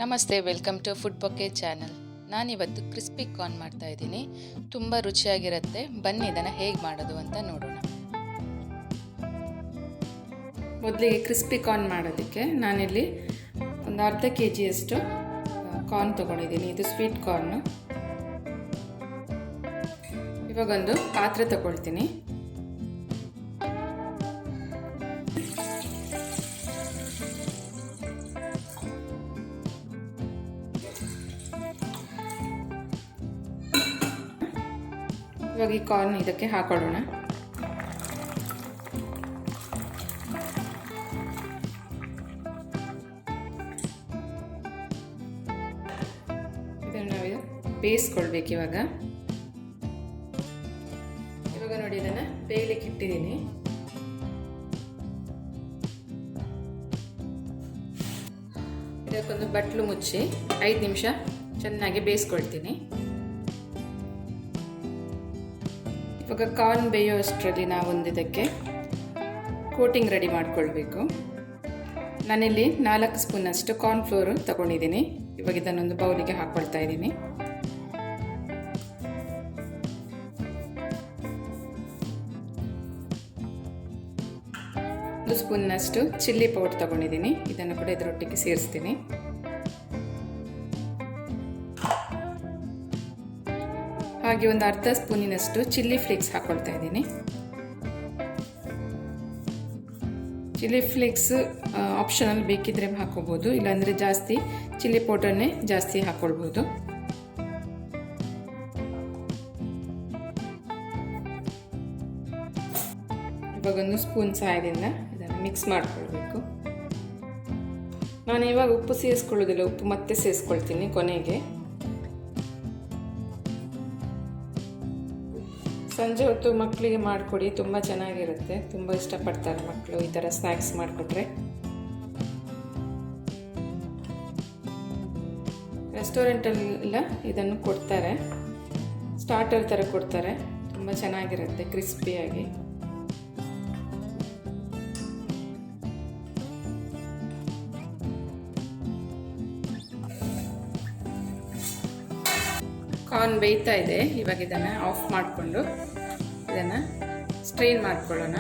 ನಮಸ್ತೆ, welcome to food Bokke channel. ನಾನಿವತ್ತು crispy corn ಮಾಡ್ತಾ ಇದ್ದೀನಿ. ತುಂಬ ರುಚಿಯಾಗಿರುತ್ತೆ. ಬನ್ನಿ ಇದನ್ನು ಹೇಗೆ ಮಾಡೋದು ಅಂತ ನೋಡೋಣ. ಮೊದಲಿಗೆ ಕ್ರಿಸ್ಪಿ ಕಾರ್ನ್ ಮಾಡೋದಕ್ಕೆ ನಾನಿಲ್ಲಿ ಒಂದು ಅರ್ಧ kg ಕಾರ್ನ್ ತೊಗೊಂಡಿದ್ದೀನಿ. ಇದು ಸ್ವೀಟ್ ಕಾರ್ನು. ಇವಾಗೊಂದು ಪಾತ್ರೆ ತಗೊಳ್ತೀನಿ. ಇವಾಗ ಈ ಕಾರ್ನ್ ಇದಕ್ಕೆ ಹಾಕೊಳ್ಳೋಣ. ಇದನ್ನು ನಾವು ಬೇಯಿಸ್ಕೊಳ್ಬೇಕು. ಇವಾಗ ನೋಡಿ, ಇದನ್ನು ಬೇಯಲಿಕ್ಕೆ ಇಟ್ಟಿದ್ದೀನಿ. ಇದಕ್ಕೊಂದು ಬಟ್ಲು ಮುಚ್ಚಿ 5 ನಿಮಿಷ ಚೆನ್ನಾಗಿ ಬೇಯಿಸ್ಕೊಳ್ತೀನಿ. ಇವಾಗ ಕಾರ್ನ್ ಬೇಯೋ ಅಷ್ಟರಲ್ಲಿ ನಾವೊಂದು ಇದಕ್ಕೆ ಕೋಟಿಂಗ್ ರೆಡಿ ಮಾಡ್ಕೊಳ್ಬೇಕು. ನಾನಿಲ್ಲಿ 4 ಸ್ಪೂನಷ್ಟು ಕಾರ್ನ್ ಫ್ಲೋರು ತಗೊಂಡಿದ್ದೀನಿ. ಇವಾಗ ಇದನ್ನೊಂದು ಬೌಲಿಗೆ ಹಾಕ್ಕೊಳ್ತಾ ಇದ್ದೀನಿ. ಒಂದು ಸ್ಪೂನ್ನಷ್ಟು ಚಿಲ್ಲಿ ಪೌಡರ್ ತಗೊಂಡಿದ್ದೀನಿ. ಇದನ್ನು ಕೂಡ ಇದರೊಟ್ಟಿಗೆ ಸೇರಿಸ್ತೀನಿ. ಹಾಗೆ ಒಂದು ಅರ್ಧ ಸ್ಪೂನಿನಷ್ಟು ಚಿಲ್ಲಿ ಫ್ಲೇಕ್ಸ್ ಹಾಕ್ಕೊಳ್ತಾ ಇದ್ದೀನಿ. ಚಿಲ್ಲಿ ಫ್ಲೇಕ್ಸ್ ಆಪ್ಷನಲ್, ಬೇಕಿದ್ರೆ ಹಾಕೋಬೋದು, ಇಲ್ಲಾಂದರೆ ಜಾಸ್ತಿ ಚಿಲ್ಲಿ ಪೌಡರ್ನೇ ಜಾಸ್ತಿ ಹಾಕ್ಕೊಳ್ಬೋದು. ಇವಾಗ ಒಂದು ಸ್ಪೂನ್ ಸಹಾಯದಿಂದ ಇದನ್ನು ಮಿಕ್ಸ್ ಮಾಡಿಕೊಳ್ಬೇಕು. ನಾನು ಇವಾಗ ಉಪ್ಪು ಸೇರಿಸ್ಕೊಳ್ಳೋದಿಲ್ಲ, ಉಪ್ಪು ಮತ್ತೆ ಸೇರಿಸ್ಕೊಳ್ತೀನಿ ಕೊನೆಗೆ. ಸಂಜೆ ಹೊತ್ತು ಮಕ್ಕಳಿಗೆ ಮಾಡಿಕೊಡಿ, ತುಂಬ ಚೆನ್ನಾಗಿರುತ್ತೆ. ತುಂಬ ಇಷ್ಟಪಡ್ತಾರೆ ಮಕ್ಕಳು ಈ ಥರ ಸ್ನ್ಯಾಕ್ಸ್ ಮಾಡಿಕೊಟ್ರೆ. ರೆಸ್ಟೋರೆಂಟಲ್ಲೆಲ್ಲ ಇದನ್ನು ಕೊಡ್ತಾರೆ, ಸ್ಟಾರ್ಟರ್ ಥರ ಕೊಡ್ತಾರೆ. ತುಂಬ ಚೆನ್ನಾಗಿರುತ್ತೆ, ಕ್ರಿಸ್ಪಿಯಾಗಿ. ಕಾರ್ನ್ ಬೇಯ್ತಾ ಇದೆ. ಇವಾಗ ಇದನ್ನು ಆಫ್ ಮಾಡಿಕೊಂಡು ಇದನ್ನು ಸ್ಟ್ರೈನ್ ಮಾಡ್ಕೊಳ್ಳೋಣ.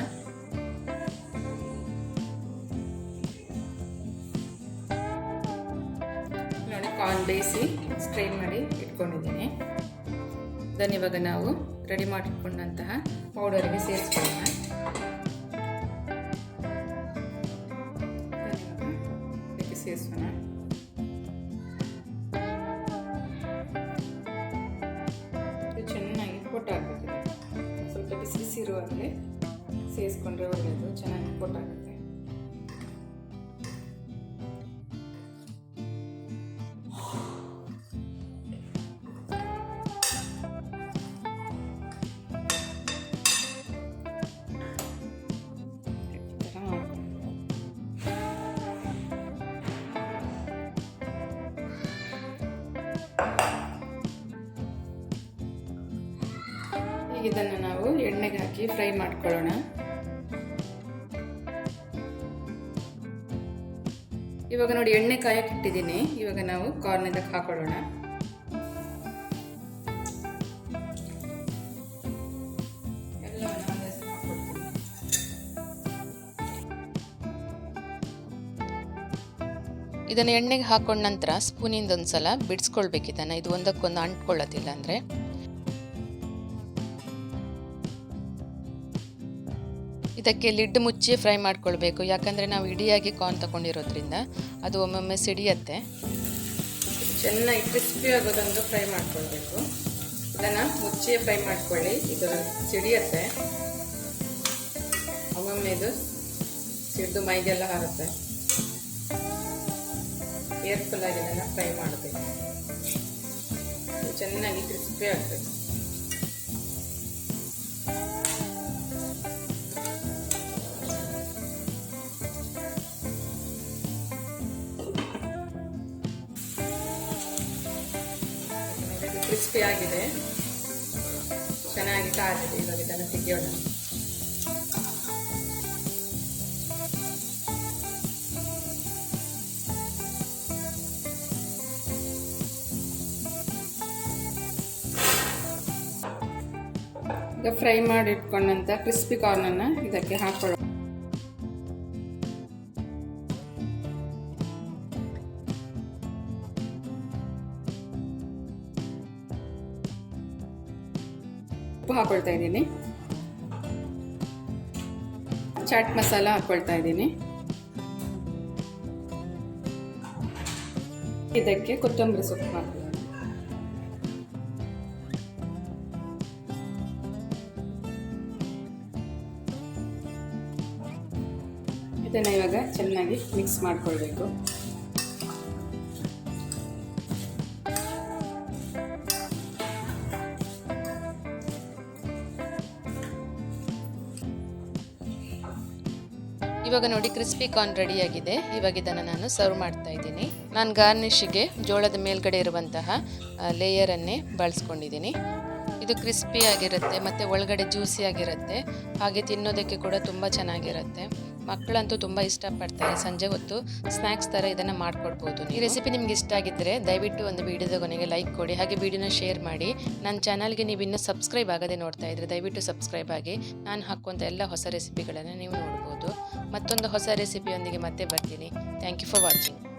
ನೋಡಿ, ಕಾರ್ನ್ ಬೇಯಿಸಿ ಸ್ಟ್ರೈನ್ ಮಾಡಿ ಇಟ್ಕೊಂಡಿದ್ದೀನಿ. ಇದನ್ನು ಇವಾಗ ನಾವು ರೆಡಿ ಮಾಡಿಟ್ಕೊಂಡಂತಹ ಪೌಡರಿಗೆ ಸೇರಿಸ್ಕೊಳ್ಳೋಣ. ಇದಕ್ಕೆ ಸೇರಿಸೋಣ. ಚೆನ್ನಾಗಿ ಕೊಟ್ಟಾಗುತ್ತೆ. ಸ್ವಲ್ಪ ಬಿಸಿ ಬಿಸಿ ಇರುವಾಗಲೇ ಸೇರಿಸ್ಕೊಂಡ್ರೆ ಒಳ್ಳೆಯದು, ಚೆನ್ನಾಗಿ ಕೊಟ್ಟಾಗುತ್ತೆ. ಇದನ್ನು ನಾವು ಎಣ್ಣೆಗೆ ಹಾಕಿ ಫ್ರೈ ಮಾಡ್ಕೊಳ್ಳೋಣ. ಇವಾಗ ನೋಡಿ, ಎಣ್ಣೆ ಕಾಯಕ್ಕೆ ಇಟ್ಟಿದ್ದೀನಿ. ಇವಾಗ ನಾವು ಕಾರ್ನ್ ಇದಕ್ಕೆ ಹಾಕೊಳ್ಳೋಣ. ಇದನ್ನು ಎಣ್ಣೆಗೆ ಹಾಕೊಂಡ ನಂತರ ಸ್ಪೂನಿಂದ ಒಂದ್ಸಲ ಬಿಡಿಸ್ಕೊಳ್ಬೇಕು. ಇದನ್ನು ಇದು ಒಂದಕ್ಕೊಂದು ಅಂಟ್ಕೊಳ್ಳೋದಿಲ್ಲ. ಅಂದರೆ ಇದಕ್ಕೆ ಲಿಡ್ ಮುಚ್ಚಿ ಫ್ರೈ ಮಾಡ್ಕೊಳ್ಬೇಕು. ಯಾಕಂದರೆ ನಾವು ಇಡಿಯಾಗಿ ಕಾರ್ನ್ ತಗೊಂಡಿರೋದ್ರಿಂದ ಅದು ಒಮ್ಮೊಮ್ಮೆ ಸಿಡಿಯತ್ತೆ. ಚೆನ್ನಾಗಿ ಕ್ರಿಸ್ಪಿ ಆಗೋದೊಂದು ಫ್ರೈ ಮಾಡ್ಕೊಳ್ಬೇಕು. ಇದನ್ನು ಮುಚ್ಚಿ ಫ್ರೈ ಮಾಡ್ಕೊಳ್ಳಿ, ಇದು ಸಿಡಿಯತ್ತೆ. ಒಮ್ಮೊಮ್ಮೆ ಇದು ಸಿಡಿದು ಮೈಗೆಲ್ಲ ಹಾರುತ್ತೆ. ಕೇರ್ಫುಲ್ಲಾಗಿ ಇದನ್ನು ಫ್ರೈ ಮಾಡಬೇಕು. ಚೆನ್ನಾಗಿ ಕ್ರಿಸ್ಪಿ ಆಗಬೇಕು. ಕ್ರಿಸ್ಪಿ ಆಗಿದೆ, ಚೆನ್ನಾಗಿ ಕಾದಿದೆ. ಇವಾಗ ಇದನ್ನು ತೆಗೆಯೋಣ. ಈಗ ಫ್ರೈ ಮಾಡಿ ಇಟ್ಕೊಂಡಂಥ ಕ್ರಿಸ್ಪಿ ಕಾರ್ನನ್ನು ಇದಕ್ಕೆ ಹಾಕೊಳ್ಳೋಣ. ಉಪ್ಪು ಹಾಕೊಳ್ತಾ ಇದ್ದೀನಿ, ಚಾಟ್ ಮಸಾಲ ಹಾಕೊಳ್ತಾ ಇದ್ದೀನಿ, ಇದಕ್ಕೆ ಕೊತ್ತಂಬರಿ ಸೊಪ್ಪು ಹಾಕೊಳ್ಳೋಣ. ಇದನ್ನು ಇವಾಗ ಚೆನ್ನಾಗಿ ಮಿಕ್ಸ್ ಮಾಡಿಕೊಳ್ಬೇಕು. ಇವಾಗ ನೋಡಿ ಕ್ರಿಸ್ಪಿ ಕಾರ್ನ್ ರೆಡಿಯಾಗಿದೆ. ಇವಾಗ ಇದನ್ನು ನಾನು ಸರ್ವ್ ಮಾಡ್ತಾ ಇದ್ದೀನಿ. ನಾನು ಗಾರ್ನಿಷಿಗೆ ಜೋಳದ ಮೇಲ್ಗಡೆ ಇರುವಂತಹ ಲೇಯರನ್ನೇ ಬಳಸ್ಕೊಂಡಿದ್ದೀನಿ. ಇದು ಕ್ರಿಸ್ಪಿ ಆಗಿರುತ್ತೆ ಮತ್ತು ಒಳಗಡೆ ಜ್ಯೂಸಿ ಆಗಿರುತ್ತೆ, ಹಾಗೆ ತಿನ್ನೋದಕ್ಕೆ ಕೂಡ ತುಂಬ ಚೆನ್ನಾಗಿರುತ್ತೆ. ಮಕ್ಕಳಂತೂ ತುಂಬ ಇಷ್ಟಪಡ್ತಾರೆ. ಸಂಜೆ ಹೊತ್ತು ಸ್ನ್ಯಾಕ್ಸ್ ಥರ ಇದನ್ನು ಮಾಡಿಕೊಡ್ಬೋದು. ಈ ರೆಸಿಪಿ ನಿಮ್ಗೆ ಇಷ್ಟ ಆಗಿದ್ದರೆ ದಯವಿಟ್ಟು ಒಂದು ವಿಡಿಯೋದ ಕೊನೆಗೆ ಲೈಕ್ ಕೊಡಿ, ಹಾಗೆ ವಿಡಿಯೋನ ಶೇರ್ ಮಾಡಿ. ನನ್ನ ಚಾನಲ್ಗೆ ನೀವು ಇನ್ನೂ ಸಬ್ಸ್ಕ್ರೈಬ್ ಆಗದೆ ನೋಡ್ತಾ ಇದ್ದರೆ ದಯವಿಟ್ಟು ಸಬ್ಸ್ಕ್ರೈಬ್ ಆಗಿ. ನಾನು ಹಾಕುವಂಥ ಎಲ್ಲ ಹೊಸ ರೆಸಿಪಿಗಳನ್ನು ನೀವು ನೋಡ್ಬೋದು. ಮತ್ತೊಂದು ಹೊಸ ರೆಸಿಪಿಯೊಂದಿಗೆ ಮತ್ತೆ ಬರ್ತೀನಿ. Thank you for watching.